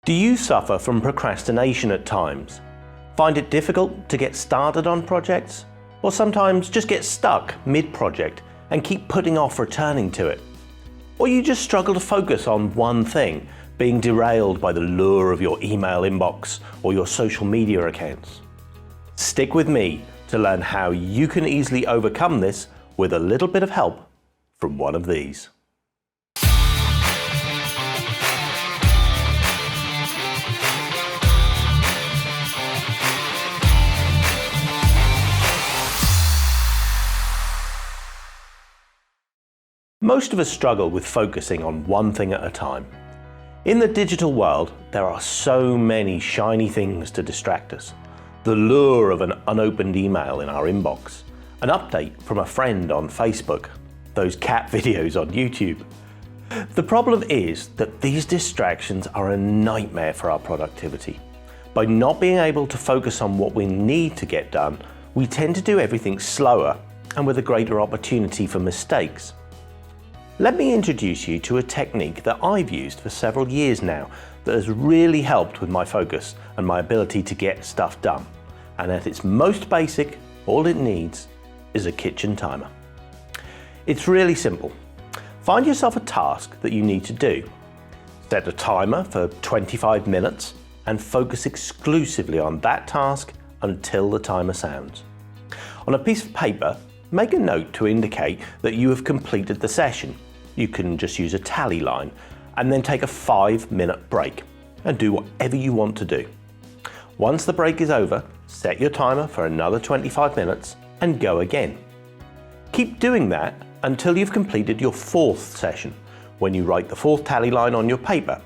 Do you suffer from procrastination at times? Find it difficult to get started on projects? Or sometimes just get stuck mid-project and keep putting off returning to it? Or you just struggle to focus on one thing, being derailed by the lure of your email inbox or your social media accounts? Stick with me to learn how you can easily overcome this with a little bit of help from one of these. Most of us struggle with focusing on one thing at a time. In the digital world, there are so many shiny things to distract us. The lure of an unopened email in our inbox, an update from a friend on Facebook, those cat videos on YouTube. The problem is that these distractions are a nightmare for our productivity. By not being able to focus on what we need to get done, we tend to do everything slower and with a greater opportunity for mistakes. Let me introduce you to a technique that I've used for several years now that has really helped with my focus and my ability to get stuff done. And at its most basic, all it needs is a kitchen timer. It's really simple. Find yourself a task that you need to do. Set a timer for 25 minutes and focus exclusively on that task until the timer sounds. On a piece of paper, make a note to indicate that you have completed the session. You can just use a tally line and then take a 5-minute break and do whatever you want to do. Once the break is over, set your timer for another 25 minutes and go again. Keep doing that until you've completed your 4th session, when you write the 4th tally line on your paper.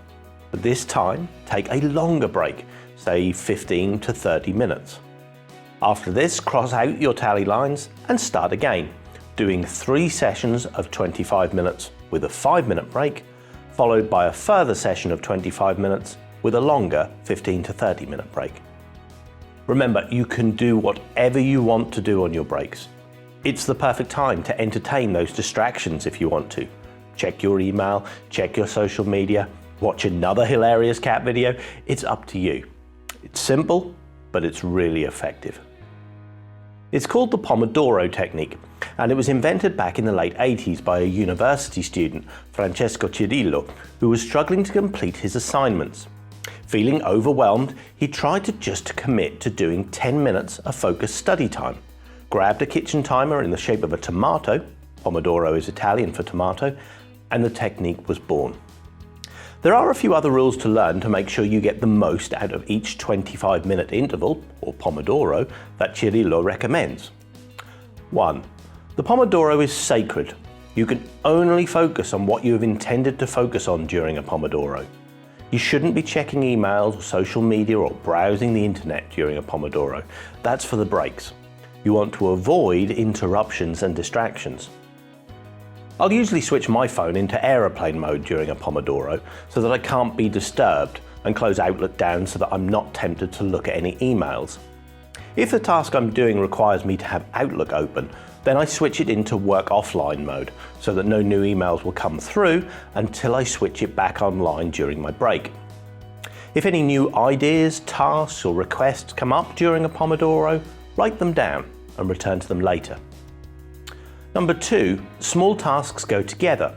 But this time, take a longer break, say 15 to 30 minutes. After this, cross out your tally lines and start again, doing 3 sessions of 25 minutes with a 5-minute break, followed by a further session of 25 minutes with a longer 15 to 30-minute break. Remember, you can do whatever you want to do on your breaks. It's the perfect time to entertain those distractions if you want to. Check your email, check your social media, watch another hilarious cat video. It's up to you. It's simple, but it's really effective. It's called the Pomodoro technique, and it was invented back in the late 80s by a university student, Francesco Cirillo, who was struggling to complete his assignments. Feeling overwhelmed, he tried to just commit to doing 10 minutes of focused study time, grabbed a kitchen timer in the shape of a tomato, Pomodoro is Italian for tomato, and the technique was born. There are a few other rules to learn to make sure you get the most out of each 25-minute interval, or Pomodoro, that Cirillo recommends. 1. The Pomodoro is sacred. You can only focus on what you have intended to focus on during a Pomodoro. You shouldn't be checking emails or social media or browsing the internet during a Pomodoro. That's for the breaks. You want to avoid interruptions and distractions. I'll usually switch my phone into aeroplane mode during a Pomodoro so that I can't be disturbed, and close Outlook down so that I'm not tempted to look at any emails. If the task I'm doing requires me to have Outlook open, then I switch it into work offline mode so that no new emails will come through until I switch it back online during my break. If any new ideas, tasks or requests come up during a Pomodoro, write them down and return to them later. Number 2, small tasks go together.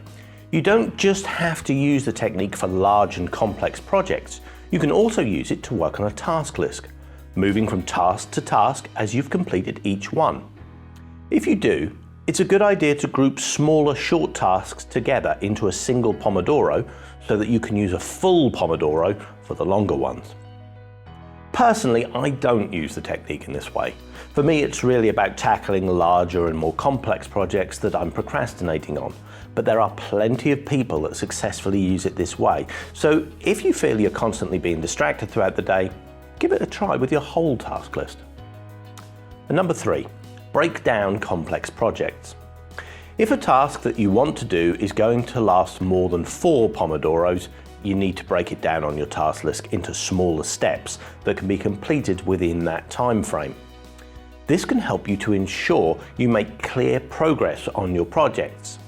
You don't just have to use the technique for large and complex projects. You can also use it to work on a task list, moving from task to task as you've completed each one. If you do, it's a good idea to group smaller short tasks together into a single Pomodoro so that you can use a full Pomodoro for the longer ones. Personally, I don't use the technique in this way. For me, it's really about tackling larger and more complex projects that I'm procrastinating on. But there are plenty of people that successfully use it this way. So if you feel you're constantly being distracted throughout the day, give it a try with your whole task list. And number 3, break down complex projects. If a task that you want to do is going to last more than 4 Pomodoros, you need to break it down on your task list into smaller steps that can be completed within that time frame. This can help you to ensure you make clear progress on your projects.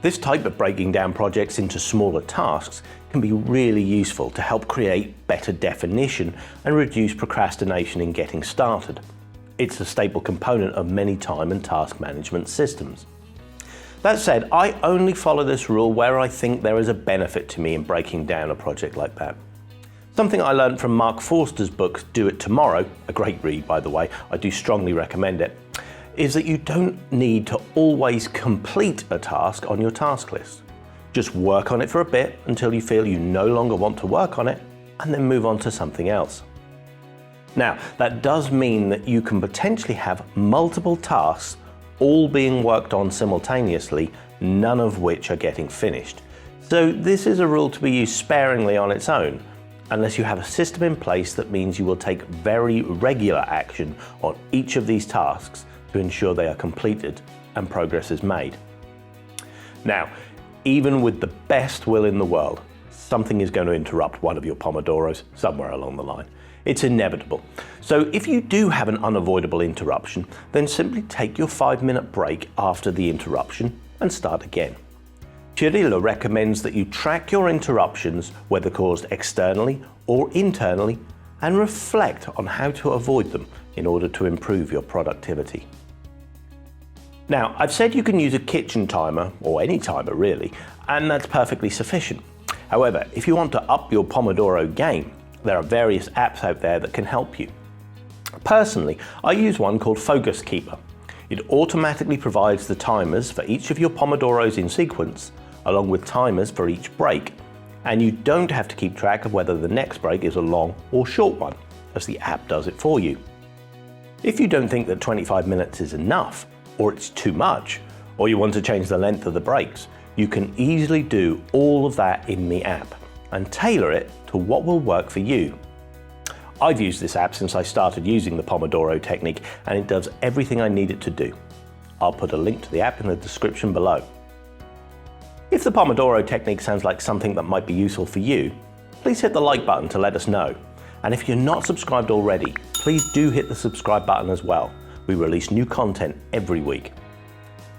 This type of breaking down projects into smaller tasks can can be really useful to help create better definition and reduce procrastination in getting started. It's a staple component of many time and task management systems. That said, I only follow this rule where I think there is a benefit to me in breaking down a project like that. Something I learned from Mark Forster's book, Do It Tomorrow, a great read by the way, I do strongly recommend it, is that you don't need to always complete a task on your task list. Just work on it for a bit until you feel you no longer want to work on it, and then move on to something else. Now, that does mean that you can potentially have multiple tasks all being worked on simultaneously, none of which are getting finished. So this is a rule to be used sparingly on its own, unless you have a system in place that means you will take very regular action on each of these tasks to ensure they are completed and progress is made. Now, even with the best will in the world, something is going to interrupt one of your Pomodoros somewhere along the line. It's inevitable. So if you do have an unavoidable interruption, then simply take your 5-minute break after the interruption and start again. Cirilla recommends that you track your interruptions, whether caused externally or internally, and reflect on how to avoid them in order to improve your productivity. Now, I've said you can use a kitchen timer, or any timer really, and that's perfectly sufficient. However, if you want to up your Pomodoro game, there are various apps out there that can help you. Personally, I use one called Focus Keeper. It automatically provides the timers for each of your Pomodoros in sequence, along with timers for each break, and you don't have to keep track of whether the next break is a long or short one, as the app does it for you. If you don't think that 25 minutes is enough, or it's too much, or you want to change the length of the breaks, you can easily do all of that in the app and tailor it to what will work for you. I've used this app since I started using the Pomodoro technique, and it does everything I need it to do. I'll put a link to the app in the description below. If the Pomodoro technique sounds like something that might be useful for you, please hit the like button to let us know. And if you're not subscribed already, please do hit the subscribe button as well. We release new content every week.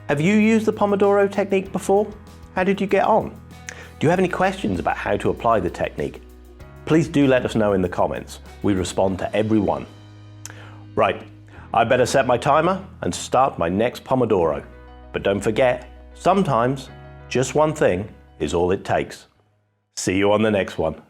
Have you used the Pomodoro technique before? How did you get on? Do you have any questions about how to apply the technique? Please do let us know in the comments. We respond to every one. Right, I better set my timer and start my next Pomodoro. But don't forget, sometimes just one thing is all it takes. See you on the next one.